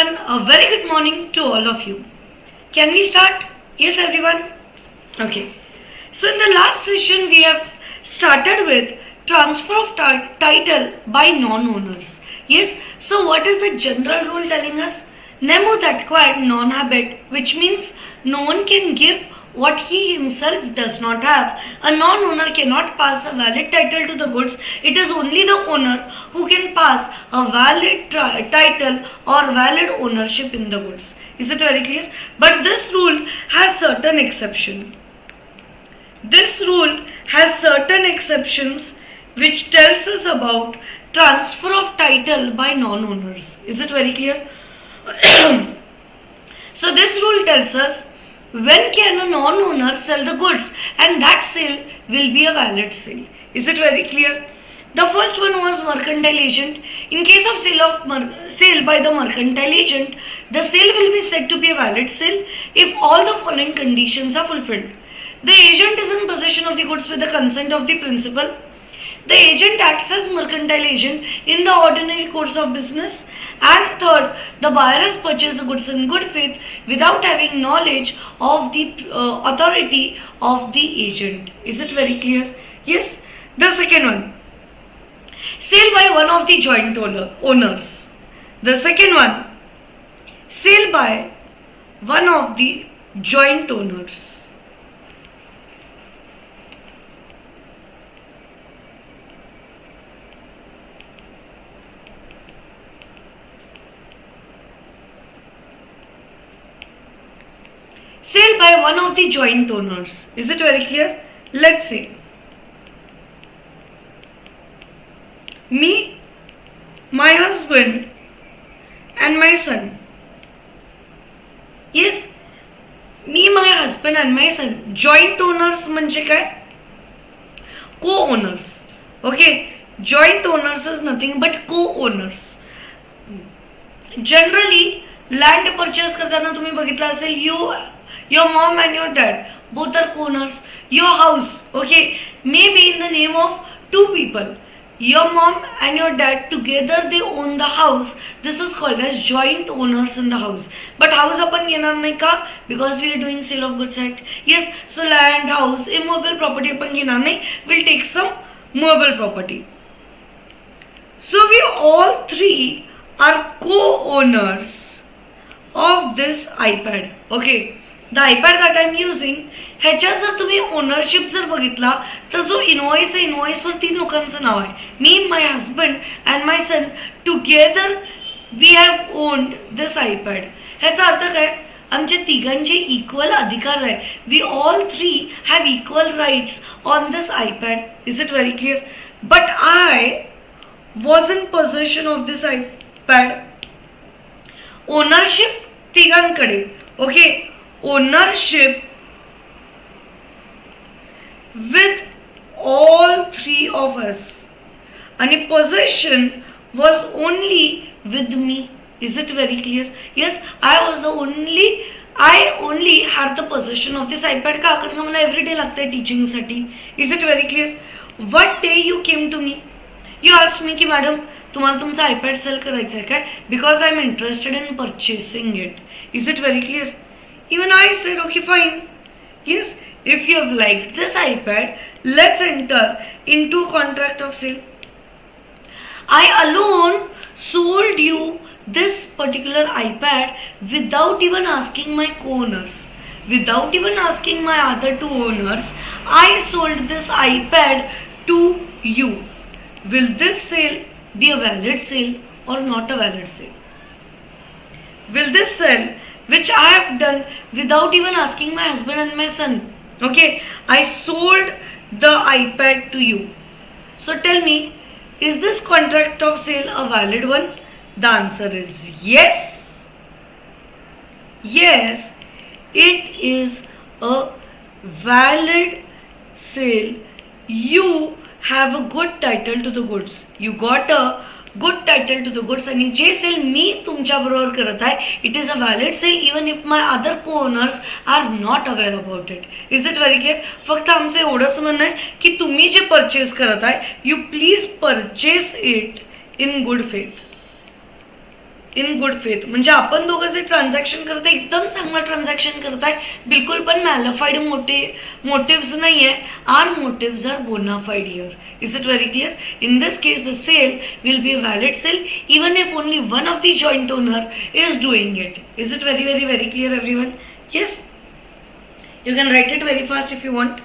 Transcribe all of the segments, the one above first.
everyone, a very good morning to all of you. Can we start? Yes, everyone? Okay. So, in the last session, we have started with transfer of title by non owners. Yes, so what is the general rule telling us? Nemo that acquired non habet, which means no one can give what he himself does not have. A non owner cannot pass a valid title to the goods. It is only the owner who can pass a valid title or valid ownership in the goods. Is it very clear? But this rule has certain exception. This rule has certain exceptions which tells us about transfer of title by non-owners. Is it very clear? So this rule tells us when can a non-owner sell the goods, and that sale will be a valid sale. Is it very clear? The first one was mercantile agent. In case of sale by the mercantile agent, the sale will be said to be a valid sale if all the following conditions are fulfilled. The agent is in possession of the goods with the consent of the principal. The agent acts as mercantile agent in the ordinary course of business. And third, the buyer has purchased the goods in good faith without having knowledge of the authority of the agent. Is it very clear? Yes. The second one, sale by one of the joint owners. The second one, sale by one of the joint owners. Sale by one of the joint owners. Is it very clear? Let's say me, my husband and my son. Yes, me, my husband and my son. Joint owners म्हणजे काय? Co-owners. Okay, joint owners is nothing but co-owners. Generally, land purchase करताना तुम्ही बघितलं असेल your mom and your dad both are co-owners. Your house, okay, may be in the name of two people. Your mom and your dad together they own the house. This is called as joint owners in the house. But house आपण घेणार नाही का? Because we are doing sale of goods act. Yes, so land, house, immobile property आपण घेणार नाही. We'll take some movable property. So we all three are co-owners of this iPad. Okay. The iPad that I am using, ह्याच्यात जर तुम्ही ownership जर बघितला तर जो इनवॉइस आहे इनवॉइसवर 3 लोकांचं नाव आहे. मी, my husband and my son together we have owned this iPad. ह्याचा अर्थ काय? आमच्या तिघांचे इक्वल अधिकार आहे. We all three have equal rights on this iPad. Is it very clear? But I was in possession of this iPad. Ownership तिघांकडे. Okay, ownership with all three of us and possession was only with me. Is it very clear? Yes, I only had the possession of this iPad का कारण मला everyday लागतंय teaching साठी. Is it very clear? What day you came to me? You asked me की madam तुम्हाला तुमचा iPad cell करायचा आहे काय? Because I am interested in purchasing it. Is it very clear? Even I said, okay, fine. Yes, if you have liked this iPad, let's enter into a contract of sale. I alone sold you this particular iPad without even asking my co-owners. Without even asking my other two owners, I sold this iPad to you. Will this sale be a valid sale or not a valid sale? Will this sale, which I have done without even asking my husband and my son, okay, I sold the iPad to you. So tell me, is this contract of sale a valid one? The answer is yes. Yes, it is a valid sale. You have a good title to the goods. You got a good title to the goods आणि जे cell मी तुमच्या बरोबर करत आहे it is a valid sale even if my other co owners are not aware about it. Is it very clear? फक्त आमचं एवढंच म्हणणं आहे की तुम्ही जे परचेस करत आहे you please purchase it in good faith. In good faith. म्हणजे आपण दोघं जे ट्रान्झॅक्शन करताय एकदम चांगलं ट्रान्झॅक्शन करताय, बिलकुल पण मॅलिफाईड मोटिव्स नाही आहे. Our motives are bonafide here. Is it very clear? In this case the sale will be a valid sale even if only one of the joint owner is doing it. Is it very very very clear everyone? Yes, you can write it very fast if you want.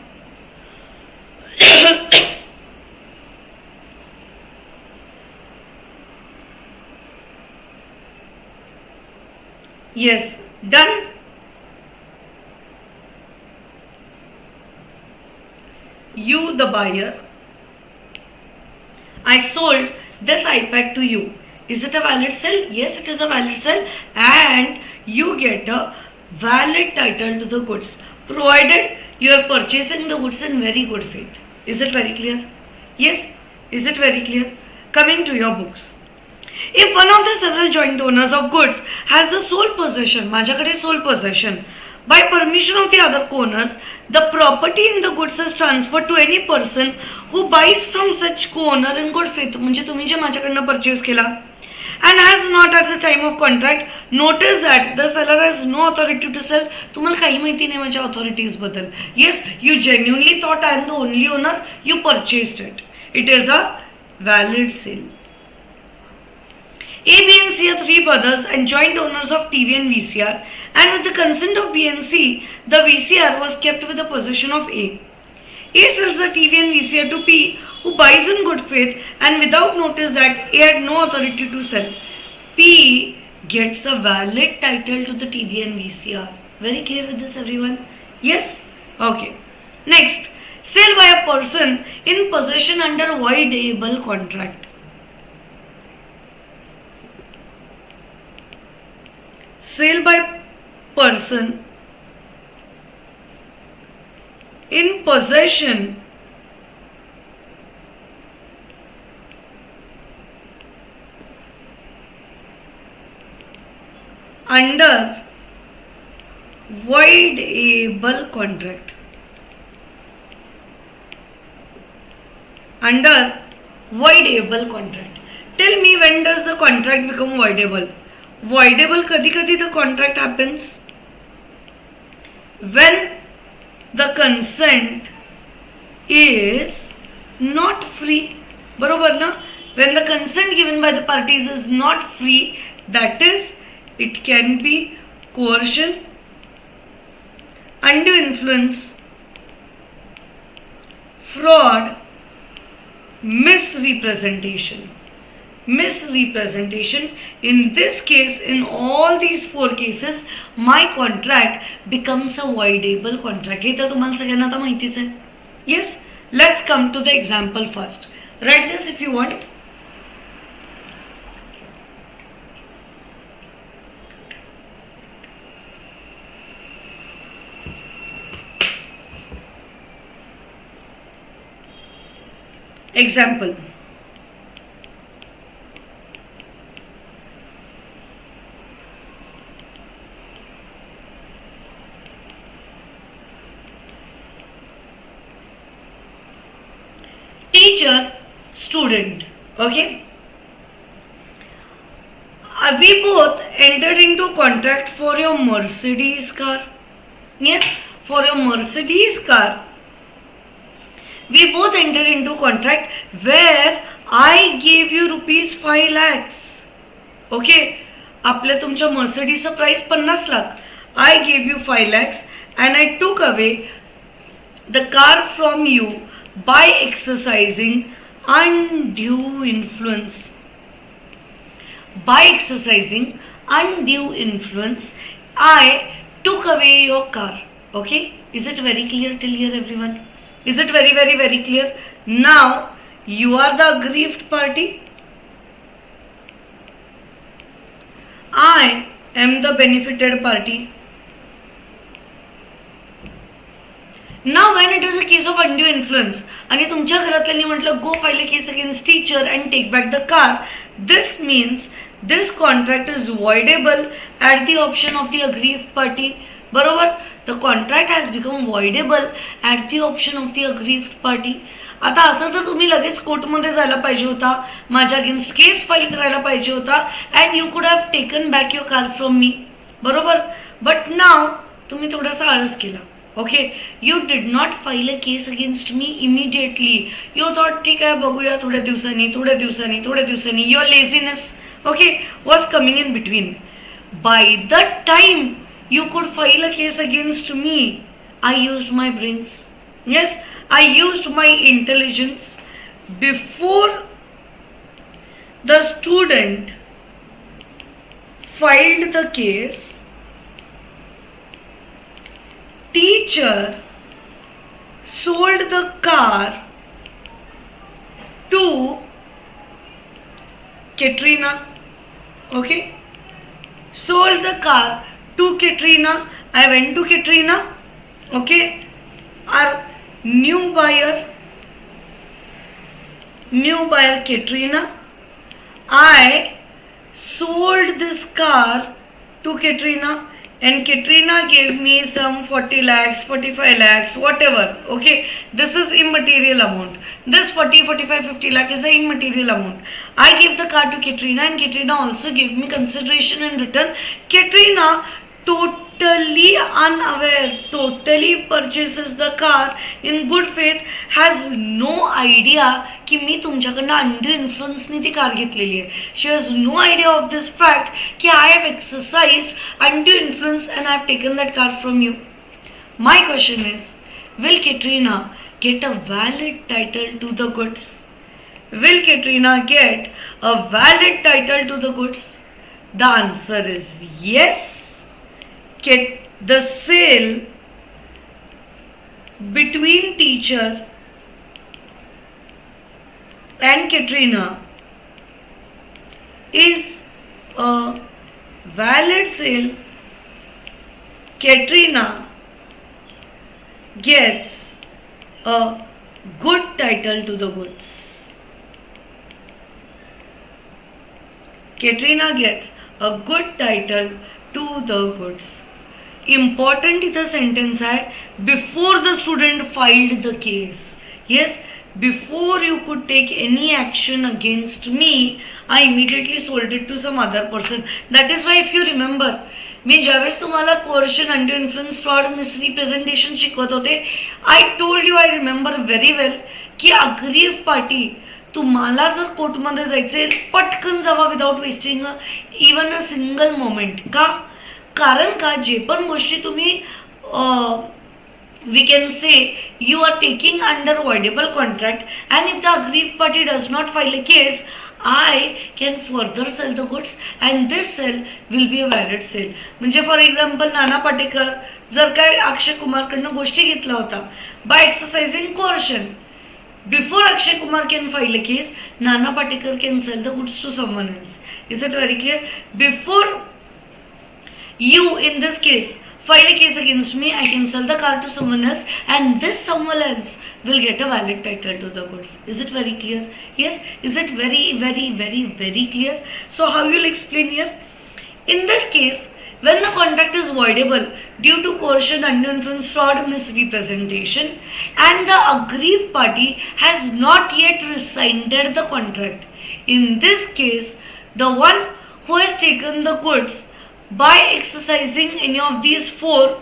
Yes, done. You, the buyer, I sold this iPad to you. Is it a valid sale? Yes, it is a valid sale, and you get a valid title to the goods, provided you are purchasing the goods in very good faith. Is it very clear? Yes. Is it very clear? Coming to your books. If one of the several joint owners of goods has the sole possession, माझ्याकडे sole possession, by permission of the other co-owners, the property in the goods is transferred to any person who buys from such co-owner in good faith. म्हणजे तुम्ही जे माझ्याकडनं purchase केला and has not at the time of contract noticed that the seller has no authority to sell. तुम्हाला काही माहिती नाही माझ्या authorities बद्दल. Yes, you genuinely thought I am the only owner, you purchased it. It is a valid sale. A, B and C are three brothers and joint owners of TV and VCR, and with the consent of B and C, the VCR was kept with the possession of A. A sells the TV and VCR to P, who buys in good faith and without notice that A had no authority to sell. P gets a valid title to the TV and VCR. Very clear with this, everyone? Yes? Okay. Next, sale by a person in possession under voidable contract. Sale by person in possession under voidable contract. Under voidable contract. Tell me, when does the contract become voidable? Voidable कधी कधी the contract happens when the consent is not free. बरोबर ना? When the consent given by the parties is not free, that is, it can be coercion, undue influence, fraud, misrepresentation. In this case, in all these four cases, my contract becomes a voidable contract. हे तर तुम्हाला सगळ्यांना आता माहितीच आहे. Yes, let's come to the example first. Write this if you want. Example. Teacher, student. Okay. We both entered into contract for your Mercedes car. Yes, for your Mercedes car. We both entered into contract where I gave you rupees 5 lakhs. Okay. आपल्या तुमच्या मर्सिडीजचं price 50 lakh. I gave you 5 lakhs and I took away the car from you by exercising undue influence. By exercising undue influence, I took away your car. Okay? Is it very clear till here, everyone? Is it very, very, very clear? Now, you are the aggrieved party. I am the benefited party. Now when it is a case of undue influence आणि तुमच्या घरातल्यांनी म्हटलं go file a case against teacher and take back the car, this means this contract is voidable at the option of the aggrieved party. बरोबर? The contract has become voidable at the option of the aggrieved party. आता असं तर तुम्ही लगेच कोर्टमध्ये जायला पाहिजे होता, माझ्या अगेन्स्ट केस फाईल करायला पाहिजे होता, and you could have taken back your car from me, बरोबर. बट नाव तुम्ही थोडासा आळस केला. Okay, you did not file a case against me immediately. You thought ठीक आहे बघूया थोड्या दिवसांनी. Your laziness okay was coming in between. By the time you could file a case against me, I used my brains. Yes, I used my intelligence. Before the student filed the case, teacher sold the car to Katrina. Okay, sold the car to Katrina. I went to Katrina. Okay, our new buyer Katrina. I sold this car to Katrina, and Katrina gave me some 40 lakhs, 45 lakhs, whatever. Okay, this is immaterial amount. This 40, 45, 50 lakh is a immaterial amount. I gave the car to Katrina, and Katrina also gave me consideration in return. Katrina totally unaware, totally purchases the car in good faith, has no idea की मी तुमच्याकडनं undo इन्फ्लुएन्सनी ती car घेतलेली आहे. She has no idea of this fact की I have exercised undue influence and I have taken that car from you. My question is, will Katrina get a valid title to the goods? Will Katrina get a valid title to the goods? The answer is yes. The sale between teacher and Katrina is a valid sale. Katrina gets a good title to the goods. Katrina gets a good title to the goods. Important इथं sentence आहे, before the student filed the case. Yes, before you could take any action against me, I immediately sold it to some other person. That is why if you remember, मी ज्यावेळेस तुम्हाला coercion, under influence, fraud, misrepresentation शिकवत होते, I told you, I remember very well की aggrieved party तुम्हाला जर कोर्टमध्ये जायचे पटकन जावा without wasting even a single moment. का? कारण का जे पण गोष्टी तुम्ही we can say you are taking under voidable contract, and if the aggrieved party does not file a case, I can further sell the goods and this sale will be a valid sale. म्हणजे for example Nana Patekar जर काय अक्षय कुमारकडनं गोष्टी घेतला होता by exercising coercion, before Akshay Kumar can file a case, Nana Patekar can sell the goods to someone else. Is it very clear? Before you, in this case, file a case against me, I can sell the car to someone else, and this someone else will get a valid title to the goods. Is it very clear? Yes. Is it very, very, very, very clear? So how you will explain here? In this case, when the contract is voidable due to coercion, undue influence, fraud, misrepresentation, and the aggrieved party has not yet rescinded the contract, in this case, the one who has taken the goods by exercising any of these four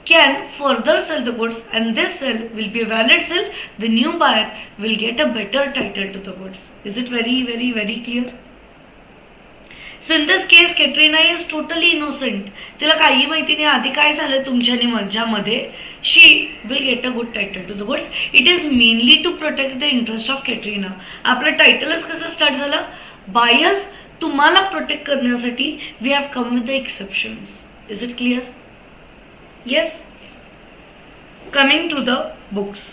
can further sell the goods, and this sale will be a valid sale. The new buyer will get a better title to the goods. Is it very, very, very clear? So in this case, Katrina is totally innocent. तिला काही माहिती नाही आधी काय झालं तुमच्या आणि माझ्यामध्ये. She will get a good title to the goods. It is mainly to protect the interest of Katrina. आपलं टायटलच कसं स्टार्ट झालं? Buyers तुम्हाला प्रोटेक्ट करण्यासाठी we have come with the exceptions. Is it clear? Yes. Coming to the books.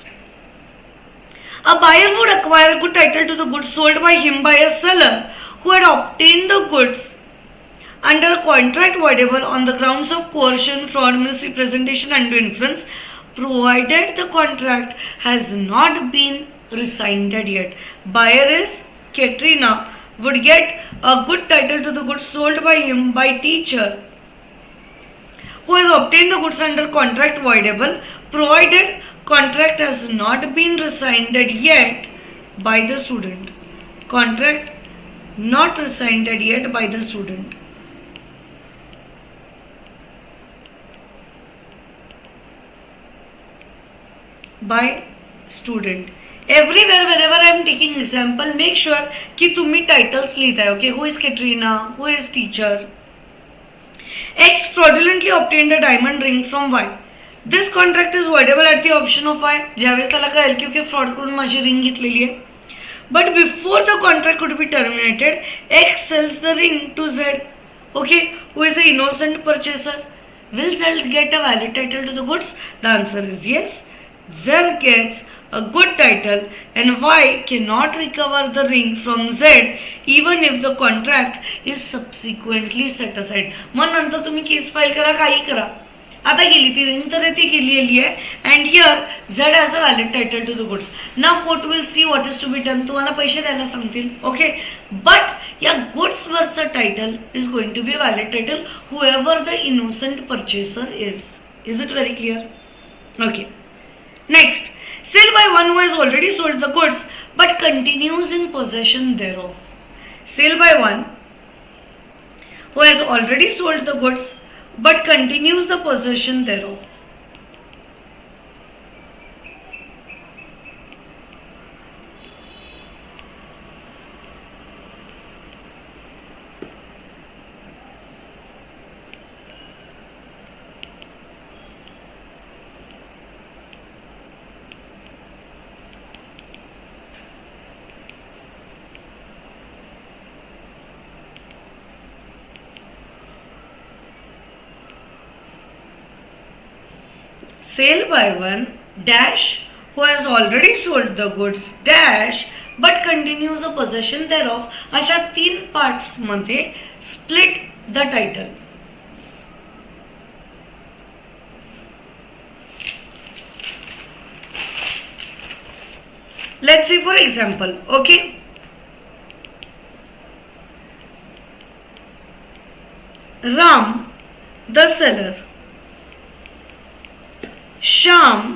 A buyer would acquire a good title to the goods sold by him by a seller who had obtained the goods under a contract voidable on the grounds of coercion, fraud, misrepresentation, undue influence, provided the contract has not been rescinded yet. Buyer is Katrina, would get a good title to the goods sold by him by teacher who has obtained the goods under contract voidable, provided Contract has not been rescinded yet by the student. Contract not rescinded yet by the student. By student. Everywhere whenever I am taking example, make sure कि तुम्ही titles लिहिताय. Okay, who is Katrina, who is teacher. X fraudulently obtained a diamond ring from Y. This contract is voidable at the option of Y. ज्यावेळेस त्याला कळेल की okay fraud करून माझी ring घेतलेली आहे. But before the contract could be terminated, X sells the ring to Z. Okay, who is an innocent purchaser. Will Z get a valid title to the goods? The answer is yes. Z gets a good title and Y cannot recover the ring from Z even if the contract is subsequently set aside. मग नंतर तुम्ही case file करा, काही करा. आता गेली ती ring तर ती गेलेली आहे and here Z has a valid title to the goods. Now court will see what is to be done. तुम्हाला पैसे द्यायला सांगतील. ओके, बट या गुड्स वरचं title is going to be valid title however the innocent purchaser is. Is it very clear? Okay, next. Sell by one who has already sold the goods but continues in possession thereof. Sell by one who has already sold the goods but continues the possession thereof. Sale by one dash who has already sold the goods dash but continues the possession thereof. अशा 3 parts मध्ये split the title. Let's see for example. Okay, Ram the seller, Shyam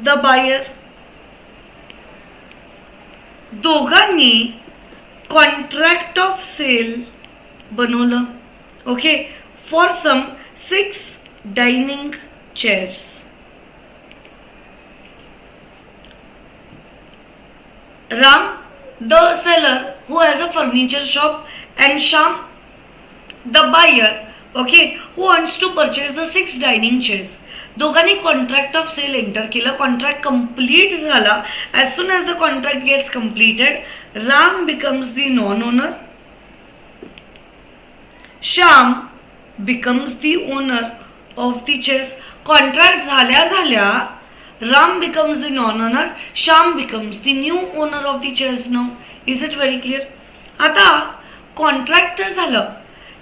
the buyer, दोघांनी contract of sale बनवलं. Okay, for some 6 dining chairs. Ram the seller who has a furniture shop and Shyam the buyer, okay, who wants to purchase the 6 dining chairs. दोघांनी contract of sale enter केलं. Contract complete झाला. As soon as the contract gets completed, Ram becomes the non owner, Shyam becomes the owner of the चेस. Contract झाल्या झाल्या Ram becomes the non owner, Shyam becomes the new owner of the चेस. Now is it very clear? आता contract तर झालं.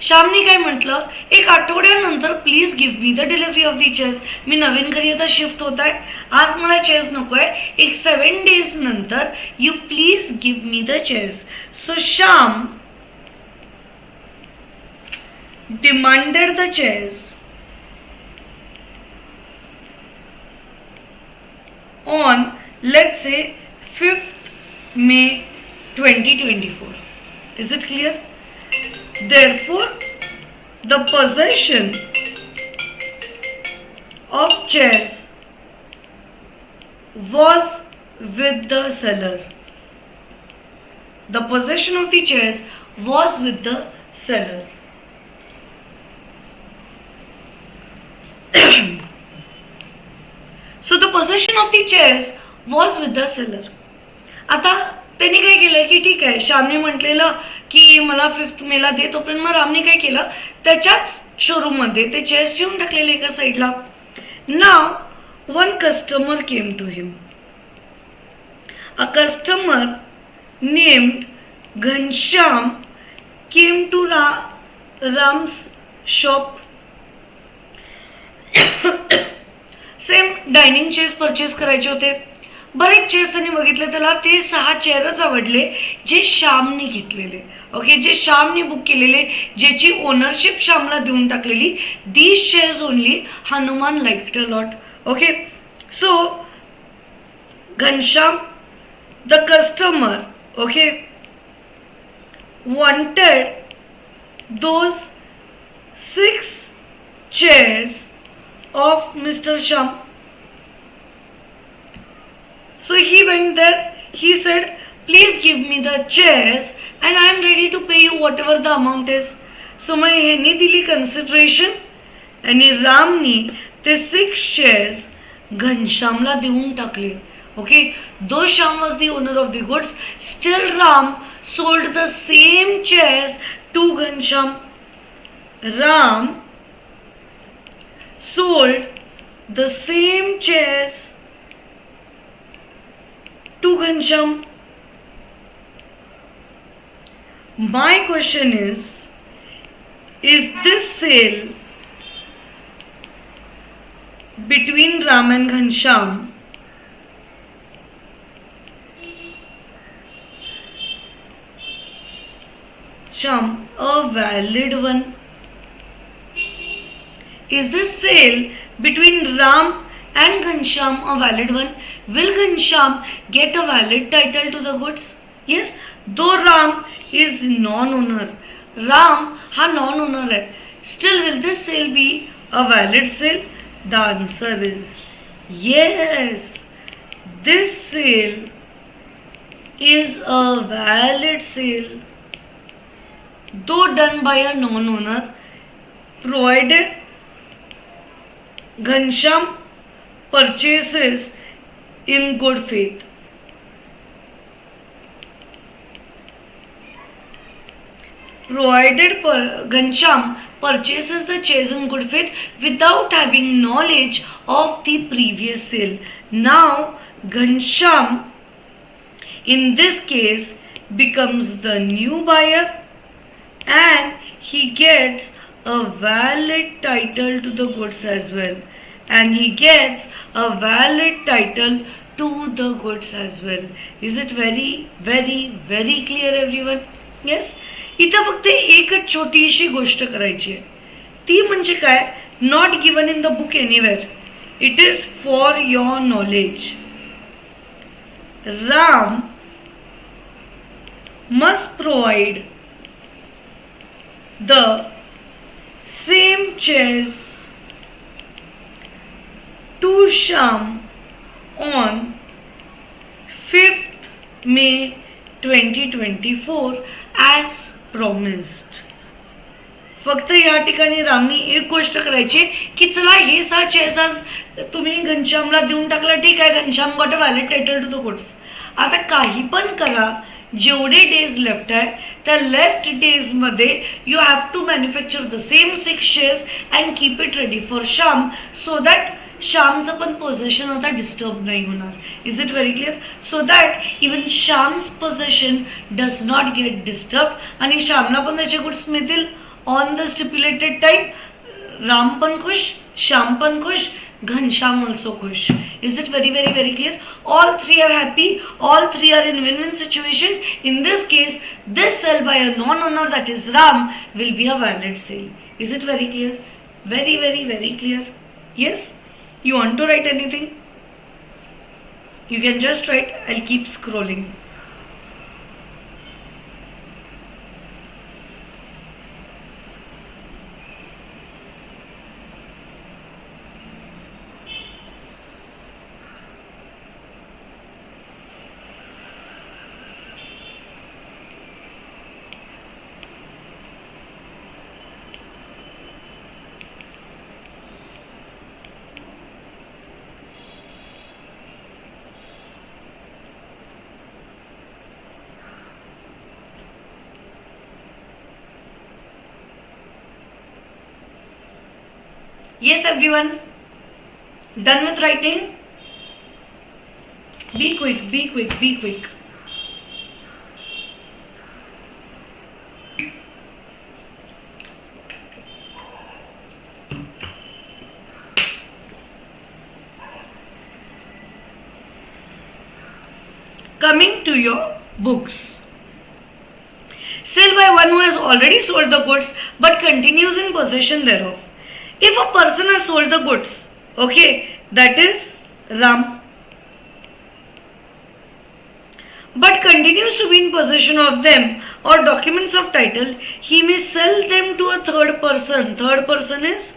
श्यामने काय म्हटलं, 1 आठवड्यानंतर please give me the delivery of the चेस. मी नवीन घरी आता शिफ्ट होत आहे, आज मला चेस नकोय, एक 7 days नंतर you please give me the chess. So Shyam demanded the chess on, let's say, 5th May 2024. Is it clear? Therefore, the possession of chairs was with the seller. The possession of the chairs was with the seller. So the possession of the chairs was with the seller. आता त्यांनी काय केलं की ठीक आहे, श्यामने म्हटलेलं की मला 5th मेला दे, तोपर्यंत मग रामने काय केलं, त्याच्याच शोरूम मध्ये ते चेअर्स ठेवून टाकलेले एका साईडला. नाव one customer came to him. A customer named Ghanshyam came to Ram's shop. Same dining chairs purchase करायचे होते. बरेच चेअर्स त्यांनी बघितले, त्याला ते 6 चेअरच आवडले जे श्यामने घेतलेले. ओके, जे श्यामने बुक केलेले, ज्याची ओनरशिप श्यामला देऊन टाकलेली. These chairs only Hanuman liked a lot. Okay, So Ghanshyam, the customer, okay, wanted those 6 chairs of Mr. Sham. So he went there, he said, please give me the chairs and I am ready to pay you whatever the amount is. So मग ह्यांनी दिली consideration आणि रामनी ते 6 chairs घनश्यामला देऊन टाकले. Okay, though Sham was the owner of the goods, still Ram sold the same chairs to Ghanshyam. Ram sold the same chairs to Ghanshyam. My question is this sale between Ram and Ghanshyam a valid one? Is this sale between Ram and Ghanshyam a valid one? Will Ghanshyam get a valid title to the goods? Yes, though Ram is non-owner. Ram ha non-owner hai. Still, will this sale be a valid sale? The answer is yes. This sale is a valid sale, though done by a non-owner, provided Ghanshyam purchases in good faith. Provided Ghanshyam purchases the chairs in good faith without having knowledge of the previous sale. Now, Ghanshyam in this case becomes the new buyer and he gets a valid title to the goods as well. And he gets a valid title to the goods as well. Is it very, very, very clear, everyone? Yes? इथं फक्त एकच छोटीशी गोष्ट करायची आहे. ती म्हणजे काय? Not given in the book anywhere. It is for your knowledge. Ram must provide the same chairs to Sham on 5th May 2024 as promised. फक्त या ठिकाणी रामनी एक गोष्ट करायची की चला हे 6 चेअर्स आज तुम्ही घनश्यामला देऊन टाकलं, ठीक आहे, Ghanshyam got a valid title to the goods. आता काही पण करा, जेवढे डेज लेफ्ट आहे त्या लेफ्ट डेज मध्ये you have to manufacture the same 6 chairs and keep it ready for Shyam, so that श्यामचं पण पोझेशन आता डिस्टर्ब नाही होणार. Is it very clear? So that even Shyam's possession does not get disturb आणि श्यामला पण त्याचे गुड्स मिळतील on the stipulated time. Ram पण खुश, श्याम पण खुश, Ghanshyam also खुश. Is it very, very, very clear? All three are happy. All three are in win-win situation. In this case, this sale by a non-owner, that is Ram, will be a valid sale. Is it very clear? Very, very, very clear. Yes? You want to write anything? You can just write. I'll keep scrolling. Yes, everyone. Done with writing? Be quick, be quick, be quick. Coming to your books. Sale by one who has already sold the goods but continues in possession thereof. If a person has sold the goods, okay, that is Ram, but continues to be in possession of them or documents of title, he may sell them to a third person. Third person is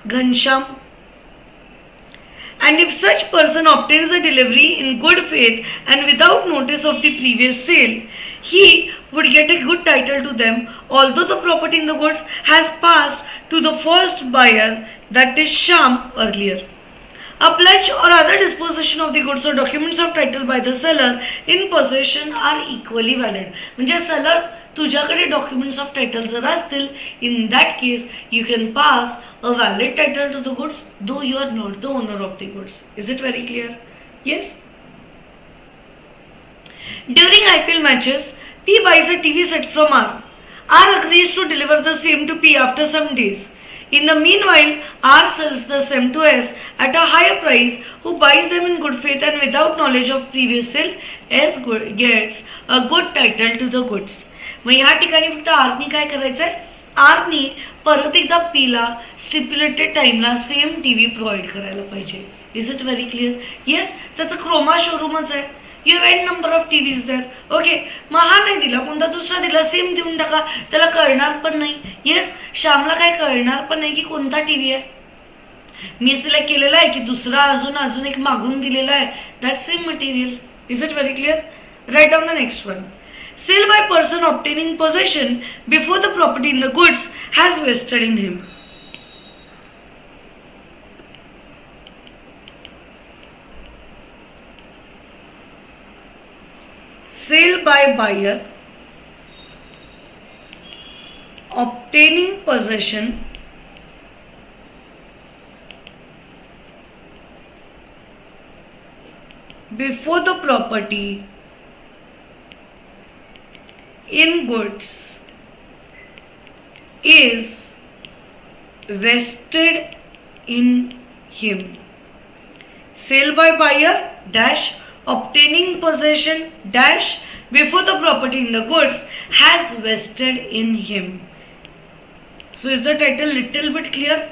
Ghansham. And if such person obtains the delivery in good faith and without notice of the previous sale, he would get a good title to them, although the property in the goods has passed to the first buyer, that is Sham, earlier. A pledge or other disposition of the goods or documents of title by the seller in possession are equally valid. म्हणजे seller तुझ्याकडे documents of title जर असतील, in that case you can pass a valid title to the goods though you are not the owner of the goods. Is it very clear? Yes. During IPL matches, P buys a TV set from R. R agrees to deliver the same to P after some days. In the meanwhile, R sells the same to S at a higher price, who buys them in good faith and without knowledge of previous sale. S gets a good title to the goods. मग ह्या ठिकाणी फक्त आरनी काय करायचंय, आरनी परत एकदा पीला stipulated टाइमला same TV provide करायला पाहिजे. Is it very clear? Yes. त्याचं क्रोमा शोरूमच आहे. You had number of TVs there. Okay. मग हा नाही दिला, कोणता दुसरा दिला, सेम देऊन टाका, त्याला कळणार पण नाही. येस. श्यामला काय कळणार पण नाही की कोणता टीव्ही आहे. मी सिलेक्ट केलेला आहे की दुसरा अजून एक मागून दिलेला आहे. That same material. Is it very clear? Write down the next one. Sale by person obtaining possession before the property in the goods has vested in him. Sale by buyer obtaining possession before the property in goods is vested in him. Sale by buyer dash obtaining possession dash before the property in the goods has vested in him. So is the title little bit clear?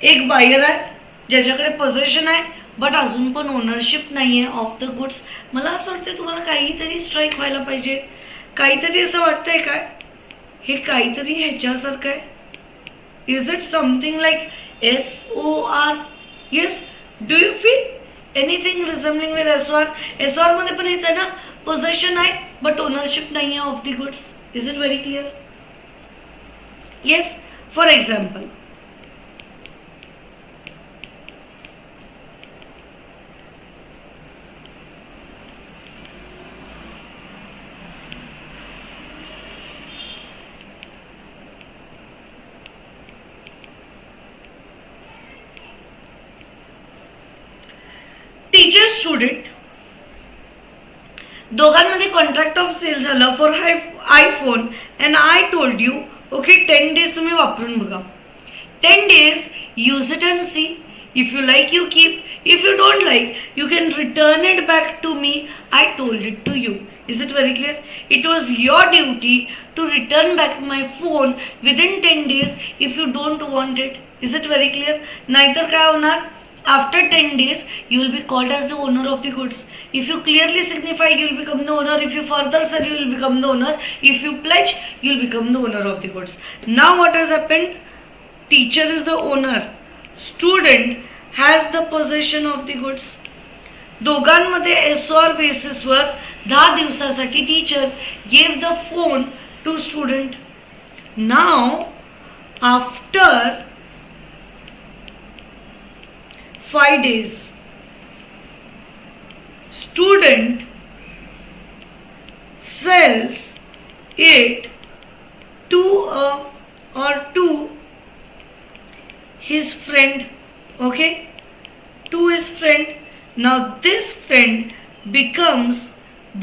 एक buyer आहे ज्याच्याकडे पोझेशन आहे but अजून पण ownership नाहीये of the goods. मला असं वाटतंय तुम्हाला काहीतरी स्ट्राईक व्हायला पाहिजे. काहीतरी असं वाटतंय काय, हे काहीतरी ह्याच्यासारखं आहे. Is it something like SOR? Yes. Do you feel anything resembling with SOR? SOR मध्ये पण हेच आहे ना, पोझेशन आहे बट ओनरशिप नाही आहे of the goods. Is it very clear? Yes. For example, teacher student दोघांमध्ये कॉन्ट्रॅक्ट ऑफ सेल झालं for iPhone and I told you okay 10 days तुम्ही वापरून बघा. 10 days use it and see. If you like you keep, if you don't like you can return it back to me. I told it to you. Is it very clear? It was your duty to return back my phone within 10 days if you don't want it. Is it very clear? नाहीतर काय होणार, after 10 days you will be called as the owner of the goods. If you clearly signify, you will become the owner. If you further sell, you will become the owner. If you pledge, you will become the owner of the goods. Now what has happened? Teacher is the owner, student has the possession of the goods. दोघांमध्ये SOR बेसिसवर 10 दिवसासाठी teacher gave the phone to student. Now after 5 days, student sells it to his friend. Okay, to his friend. Now this friend becomes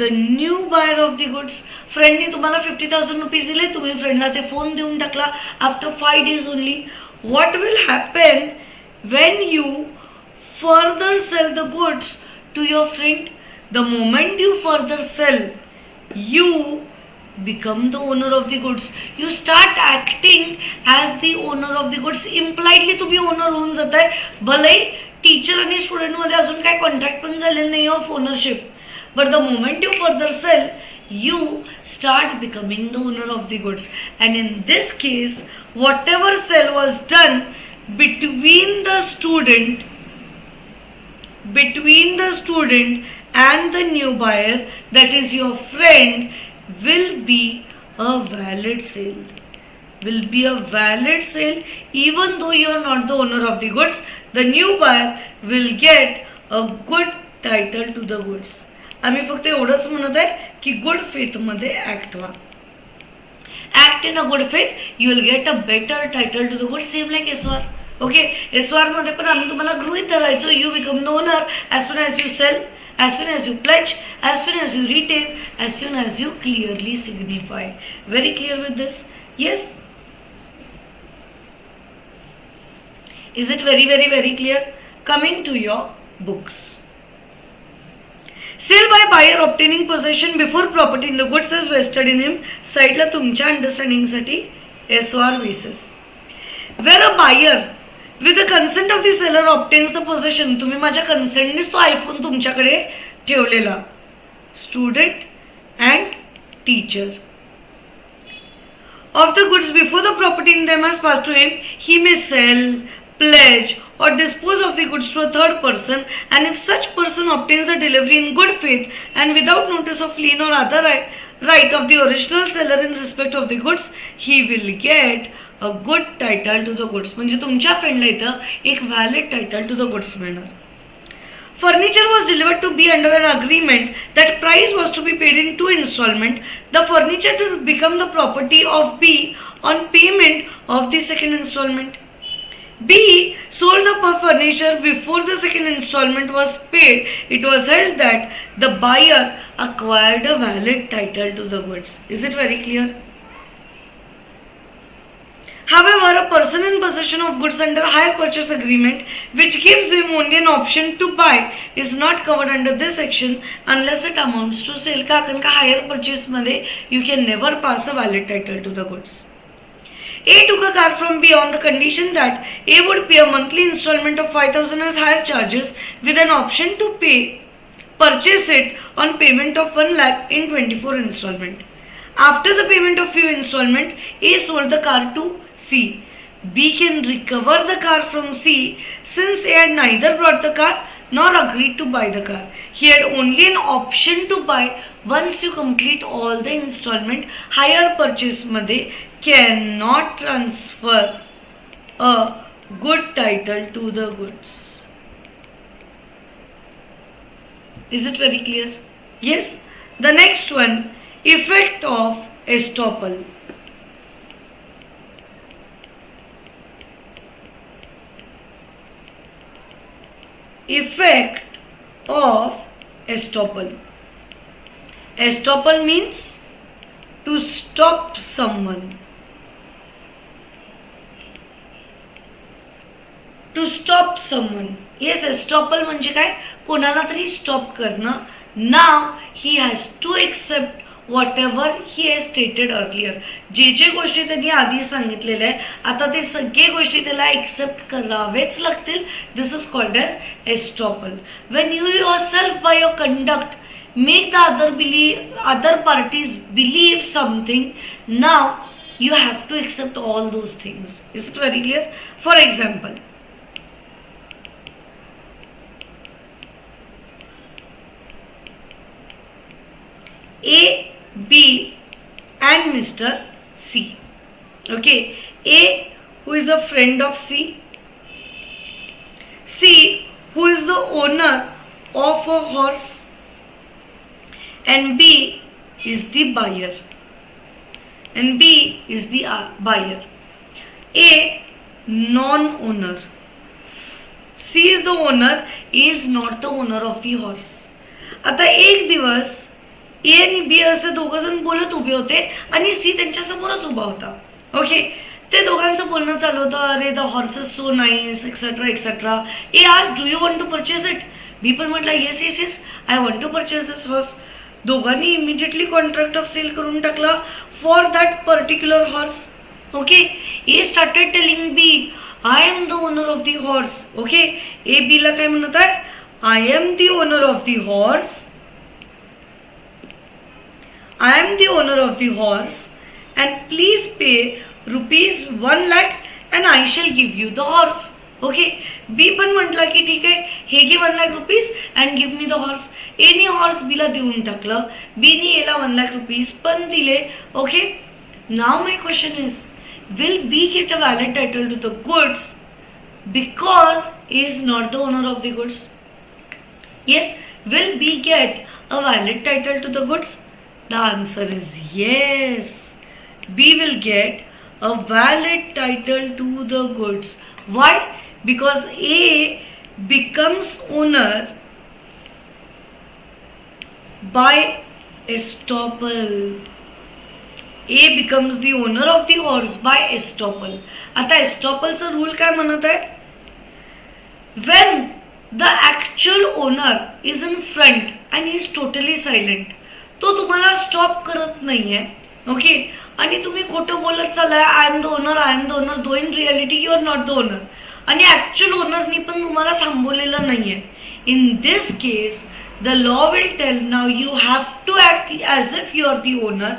the new buyer of the goods. फ्रेंडने तुम्हाला 50,000 rupees दिले, तुम्ही फ्रेंडला ते phone देऊन टाकला after 5 days only. What will happen when you further sell the goods to your friend? The moment you further sell, you become the owner of the goods. You start acting as the owner of the goods. Impliedly तुम्ही owner होऊन जाताय. भले teacher आणि स्टुडंटमध्ये अजून काय contract पण झालेलं नाही of ownership. But the moment you further sale, you start becoming the owner of the goods. And in this case, whatever sale was done between the student and the new buyer, that is your friend, will be a valid sale. Even though you are not the owner of the goods, the new buyer will get a good title to the goods. आम्ही फक्त एवढंच म्हणत आहे की good faith मध्ये act व्हा. Act in a good faith, you will get a better title to the good. Same like SOR. Okay, SOR मध्ये पण आम्ही तुम्हाला गृहीत धरायचो, you become the owner as soon as you sell, as soon as you pledge, as soon as you retain, as soon as you clearly signify. Very clear with this? Yes, is it very very very clear? Coming to your books. Sale by buyer obtaining possession before property in the goods is vested in him. साईडला तुमच्या अंडरस्टँडिंगसाठी SOR basis. Where a buyer with the consent of the seller obtains the possession. तुम्ही माझ्या कन्सेंटनेच तो iPhone तुमच्याकडे ठेवलेला. Student and teacher of the goods before the property in them has passed to him, he may sell, pledge or dispose of the goods to a third person, and if such person obtains the delivery in good faith and without notice of lien or other right of the original seller in respect of the goods, he will get a good title to the goods. म्हणजे तुमच्या फ्रेंडला इथं एक valid title to the goods मिळणार. Furniture was delivered to B under an agreement that price was to be paid in 2 installments. The furniture to become the property of B on payment of the second installment. B sold the furniture before the second installment was paid. It was held that the buyer acquired a valid title to the goods. Is it very clear? However, a person in possession of goods under a hire purchase agreement which gives him only an option to buy is not covered under this section unless it amounts to sale. का? कारण का hire purchase मध्ये you can never pass a valid title to the goods. A took a car from B on the condition that A would pay a monthly installment of 5,000 as hire charges with an option to purchase it on payment of 1 lakh in 24 installment. After the payment of few installment, A sold the car to C. B can recover the car from C since A had neither brought the car nor agreed to buy the car. He had only an option to buy. Once you complete all the installment, hire purchase मध्ये cannot transfer a good title to the goods. Is it very clear? Yes. The next one, effect of estoppel. Effect of estoppel. Estoppel means to stop someone. To stop someone. Yes, estoppel म्हणजे काय? कोणाला तरी stop करणं. Now he has to accept whatever he has stated earlier. जे गोष्टी त्यांनी आधी सांगितलेल्या आहे, आता ते सगळे गोष्टी त्याला एक्सेप्ट करावेच लागतील. This is called as estoppel. When you yourself by your conduct make the other parties believe something, now you have to accept all those things. Is it very clear? For example, A, B and Mr. C. Okay, A who is a friend of C, C who is the owner of a horse, and B is the buyer. And B is the buyer. A non-owner. C is the owner, A is not the owner of the horse. आता एक दिवस ए आणि B असे दोघं जण बोलत उभे होते आणि सी त्यांच्या समोरच उभा होता. ओके, ते दोघांचं बोलणं चालू होतं. अरे the horse is so nice etcetera etcetera. A आज do you want to purchase it? B पण म्हटलं yes yes yes I want to purchase this horse. दोघांनी इमिडिएटली कॉन्ट्रॅक्ट ऑफ सेल करून टाकला for that particular horse. Okay, A started telling B I am the owner of the horse. Okay, A B ला काय म्हणत आहे? I am the owner of the horse. I am the owner of the horse and please pay rupees 1 lakh and I shall give you the horse. Okay, B पण म्हटला की ठीक आहे, हे घे 1 lakh rupees and give me the horse. A ने horse B ला देऊन टाकलं, B ने A ला 1 lakh rupees पण दिले. Okay, now my question is, will B get a valid title to the goods because A is not the owner of the goods? Yes, will B get a valid title to the goods? The answer is yes. B will get a valid title to the goods. Why? Because A becomes owner by estoppel. A becomes the owner of the horse by estoppel. आता estoppelचा rule काय म्हणत आहे? When the actual owner is in front and he is totally silent, तो तुम्हाला stop करत नाहीये. Okay, आणि तुम्ही खोटं बोलत चाललाय, I am the owner, I am the owner, though in reality you are not the owner, आणि ऍक्च्युअल ओनरनी पण तुम्हाला थांबवलेलं नाहीये. In this case the law will tell now you have to act as if you are the owner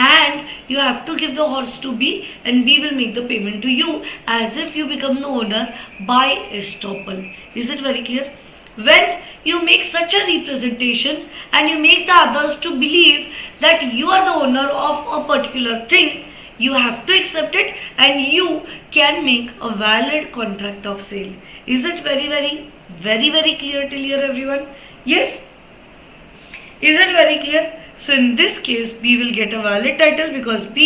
and you have to give the horse to B and B will make the payment to you as if you become the owner by estoppel. Is it very clear? When you make such a representation and you make the others to believe that you are the owner of a particular thing, you have to accept it and you can make a valid contract of sale. Is it very clear till here, everyone? Yes? Is it very clear? So in this case, B will get a valid title because B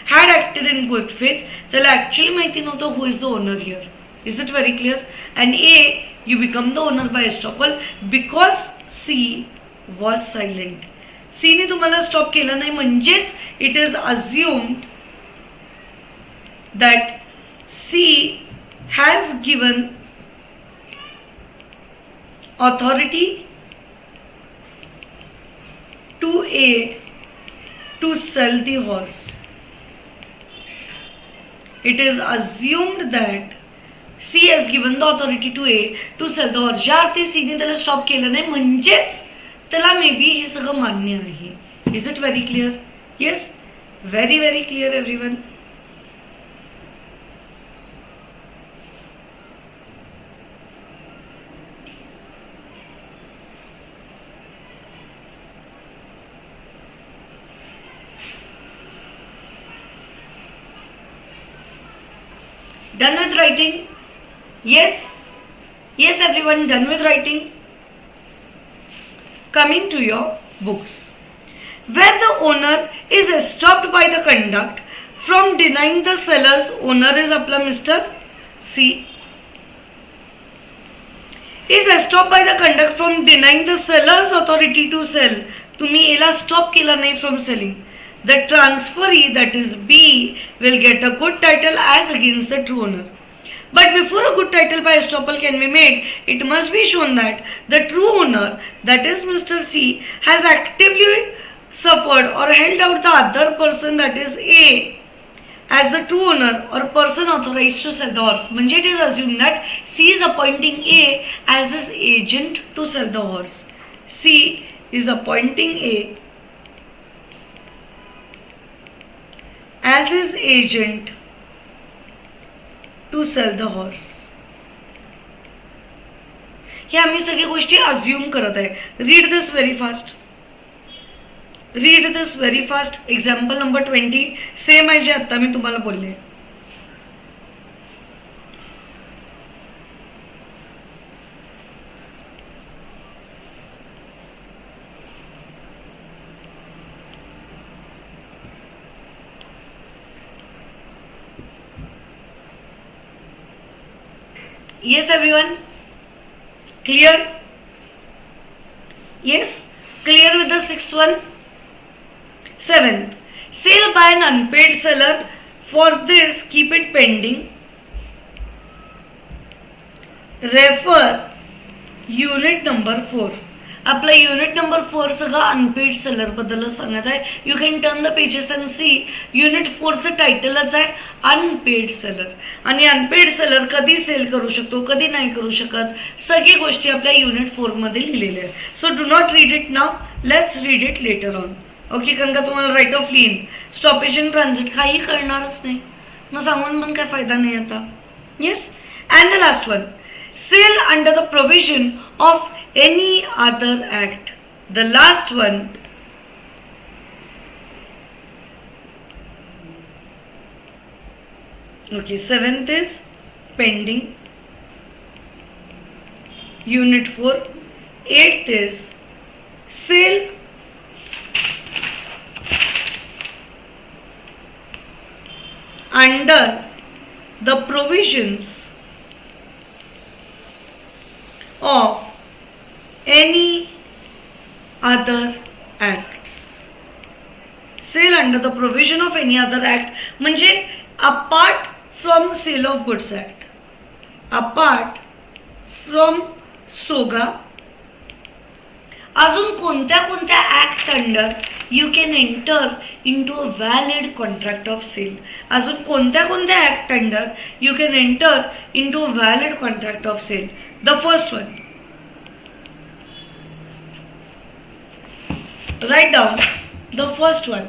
had acted in good faith. त्याला actually माहिती नव्हतं who is the owner here. Is it very clear? And A, you become the owner by estoppel because C was silent. C ने तुम्हाला stop केलं नाही, म्हणजेच it is assumed that C has given authority to A to sell the horse. It is assumed that C has given the authority to A to sell the horse. ज्या अर्थी C ने त्याला stop केलं नाही, म्हणजेच त्याला may be हे सगळं मान्य आहे. Is it very clear? Yes, very clear everyone. Done with writing? Yes everyone, done with writing? Coming to your books. Where the owner is stopped by the conduct from denying the seller's, owner is आपला Mr. C, is stopped by the conduct from denying the seller's authority to sell. तुम्ही एला stop केला नाही from selling. The transferee, that is B, will get a good title as against the true owner. But before a good title by estoppel can be made, it must be shown that the true owner, that is Mr. C, has actively suffered or held out the other person, that is A, as the true owner or person authorized to sell the horse. म्हणजे it is assumed that C is appointing A as his agent to sell the horse. C is appointing A as his agent to sell the horse. हे आम्ही सगळी गोष्टी assume करत आहे. Read this very fast. Example number 20 same आहे जे आता मी तुम्हाला बोलले. Yes everyone, clear? Yes, clear with the sixth one. Seventh, sale by an unpaid seller. For this, keep it pending. Refer unit number 4. आपला unit number 4 सगळं unpaid seller बद्दल सांगत आहे. You can turn the pages and see. Unit 4चं टायटलच आहे unpaid seller. आणि unpaid seller कधी सेल करू शकतो, कधी नाही करू शकत, सगळी गोष्टी आपल्या युनिट 4 मध्ये लिहिलेल्या आहेत. So do not read it now, let's read it later on. Okay, कारण का तुम्हाला right of lien, stoppage in transit काही कळणारच नाही, मग सांगून पण काय फायदा नाही आता. Yes. And the last one, sale under the provision of any other act. The last one, okay, 7th is pending, unit 4. 8th is sale under the provisions of any other acts. Sale under the provision of any other act म्हणजे apart from sale of goods act, apart from SOGA, अजून कोणत्या कोणत्या act under you can enter into a valid contract of sale. अजून कोणत्या कोणत्या act under you can enter into a valid contract of sale. The first one, write down the first one.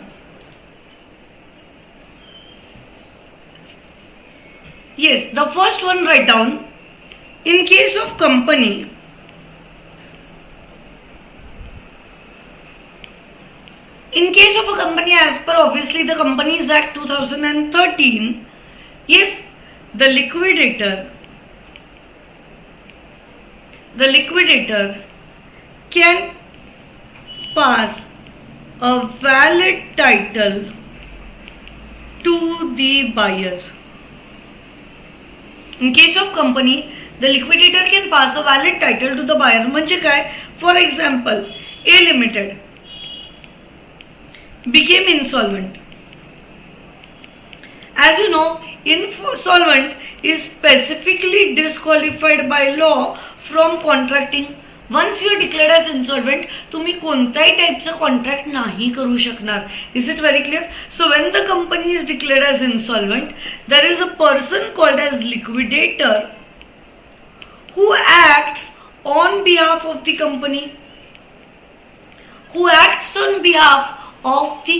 Yes, the first one, write down. In case of company, in case of a company as per obviously the Companies Act 2013, yes, the liquidator can pass a valid title to the buyer. In case of company, the liquidator can pass a valid title to the buyer. म्हणजे काय? For example, A Limited became insolvent. As you know, insolvent is specifically disqualified by law from contracting. Once you are declared as insolvent, तुम्ही कोणत्याही टाईपचं contract नाही करू शकणार. Is it very clear? So when the company is declared as insolvent, there is a person called as liquidator who acts on behalf of the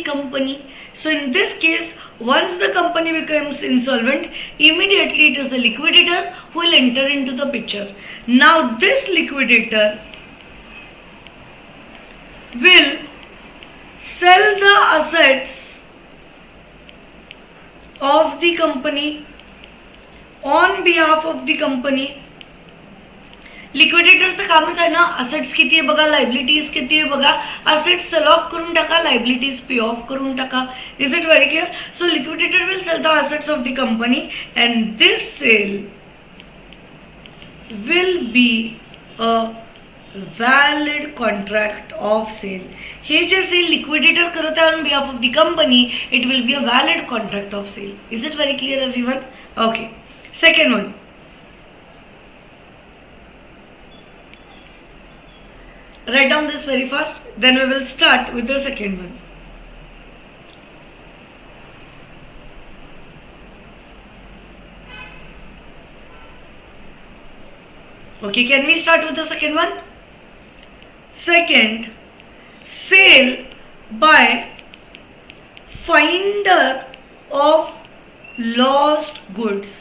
company. So in this case, once the company becomes insolvent, immediately it is the liquidator who will enter into the picture. Now this liquidator will sell the assets of the company on behalf of the company. लिक्विडेटरचं कामच आहे ना, assets किती आहे बघा, liabilities किती आहे बघा, assets cell of करून टाका, लायबिलिटीज पे ऑफ करून टाका. Is it very clear? So liquidator will sale the assets of the company and this sale will be a valid contract of sale. हे जे सेल लिक्विडेटर करत आहे on behalf of the company, it will be a valid contract of sale. Is it very clear everyone? Okay. Second one, write down this very fast, then we will start with the second one. Okay, can we start with the second one? Second, sale by finder of lost goods.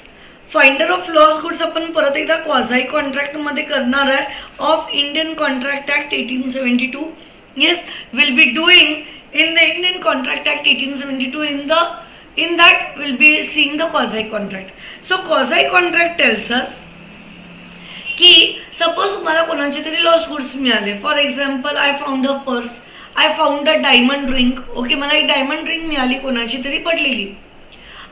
Finder of loss goods आपण परत एकदा क्वाझाई contract मध्ये करणार आहे of Indian contract act 1872. Yes, will be doing in the Indian contract act 1872. in that we'll be seeing the quasi contract. So quasi contract tells us की suppose तुम्हाला कोणाचे तरी लॉस्ट गुड्स मिळाले. For example, I found a purse, I found a diamond ring. Okay, मला एक diamond ring मिळाली कोणाची तरी पडलेली.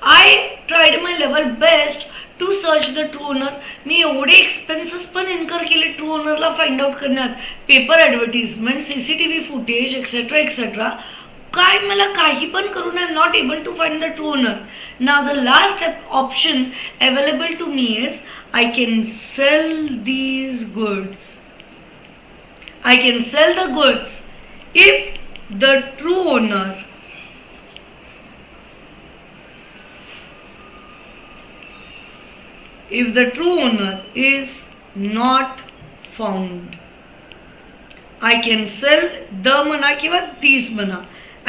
I tried my level best to search the true owner. मी एवढे एक्सपेन्सेस पण इन्कर केले ट्रू ओनरला फाइंड आउट करण्यात, paper advertisement, CCTV footage etcetera etcetera. काय मला काही पण करून I am not able to find the true owner. Now the last option available to me is I can sell these goods. I can sell the goods if the true owner is not found. I can sell the म्हणा किंवा these म्हणा.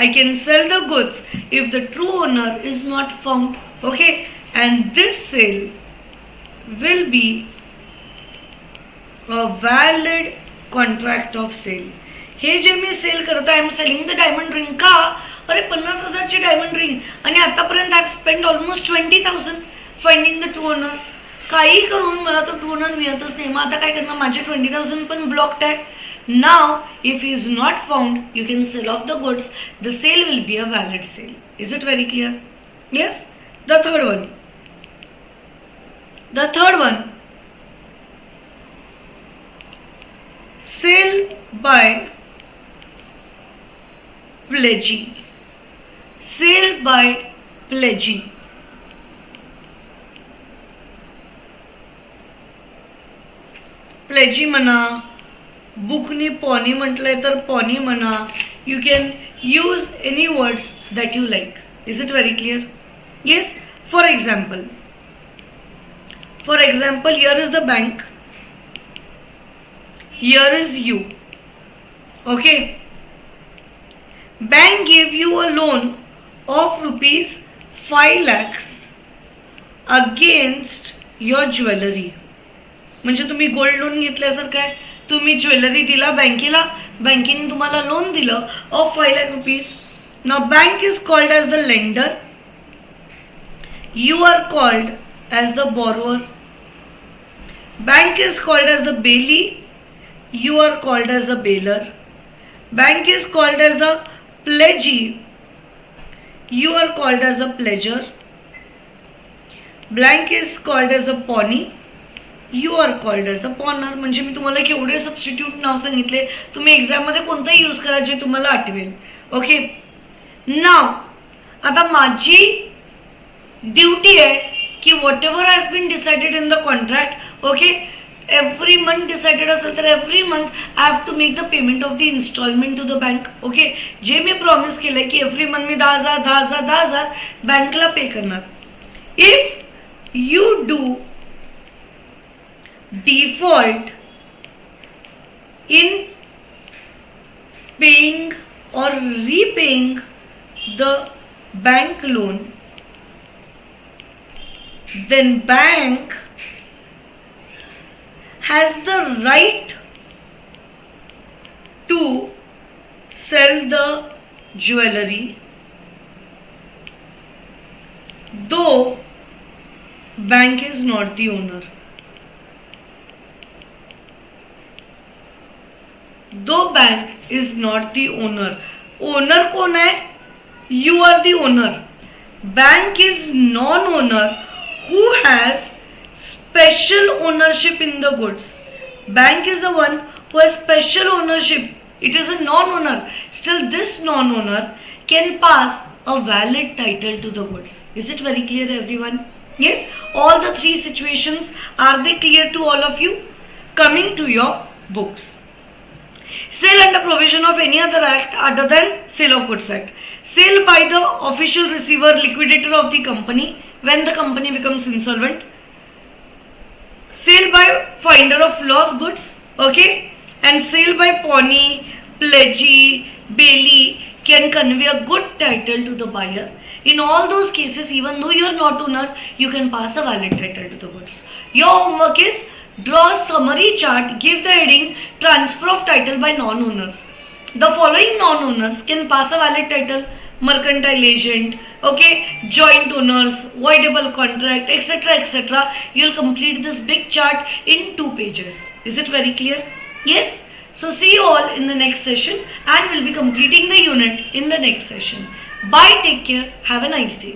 I can sell the goods if the true owner is not found. Okay, and this sale will be a valid contract of sale. हे जे मी sale करत आहे, I am selling the diamond ring. का? अरे 50,000ची diamond ring आणि आतापर्यंत I have spend almost 20,000 finding the true owner. काही करून मला तो ट्रू ओनर मिळतच नाही. मग आता काय करणार? माझे 20,000 पण ब्लॉक्ड आहे. Now, if he is not found, you can sell off the goods. The sale will be a valid sale. Is it very clear? Yes? The third one. Sale by pledging. Sale by pledging. Pledging म्हणा, बुकनी pony म्हटलंय तर pony म्हणा. You can use any words that you like. Is it very clear? Yes. For example, here is the bank, here is you. Okay, bank give you a loan of ₹5 lakhs against your jewellery. म्हणजे तुम्ही gold loan घेतल्यासारखं आहे. तुम्ही jewellery दिला बँकेला, बँकेने तुम्हाला loan दिलं of 5 lakh rupees. Now bank is called as the lender, you are called as the borrower. Bank is called as the bailee, you are called as the bailor. Bank is called as the pledgee, you are called as the pledgor. Bank is called as the pawnee, you are called as the pawnor. म्हणजे मी तुम्हाला केवढे substitute नाव सांगितले. तुम्ही एक्झाममध्ये कोणतंही use करा जे तुम्हाला आठवेल. ओके, नाव आता माझी ड्युटी आहे की whatever has been decided in the contract. Okay, every month decided असेल तर every month I have to make the payment of the instalment to the bank. Okay, जे मी प्रॉमिस केलंय की एव्हरी मंथ मी 10,000 बँकला पे करणार. If you do default in paying or repaying the bank loan, then bank has the right to sell the jewelry, though bank is not the owner. Though bank is not the owner. Owner कौन है? You are the owner. Bank is non-owner who has special ownership in the goods. Bank is the one who has special ownership. It is a non-owner. Still, this non-owner can pass a valid title to the goods. Is it very clear, everyone? Yes. All the three situations, are they clear to all of you? Coming to your books. Sale under provision of any other act other than Sale of Goods Act. Sale by the official receiver, liquidator of the company when the company becomes insolvent. Sale by finder of lost goods. Okay, and sale by pawnee, pledgee, bailey can convey a good title to the buyer. In all those cases, even though you are not owner, you can pass a valid title to the goods. Your homework is draw a summary chart, give the heading transfer of title by non-owners. The following non-owners can pass a valid title: mercantile agent, okay, joint owners, voidable contract, etc., etc. You'll complete this big chart in 2 pages. Is it very clear? Yes. So see you all in the next session, and we'll be completing the unit in the next session. Bye, take care, have a nice day.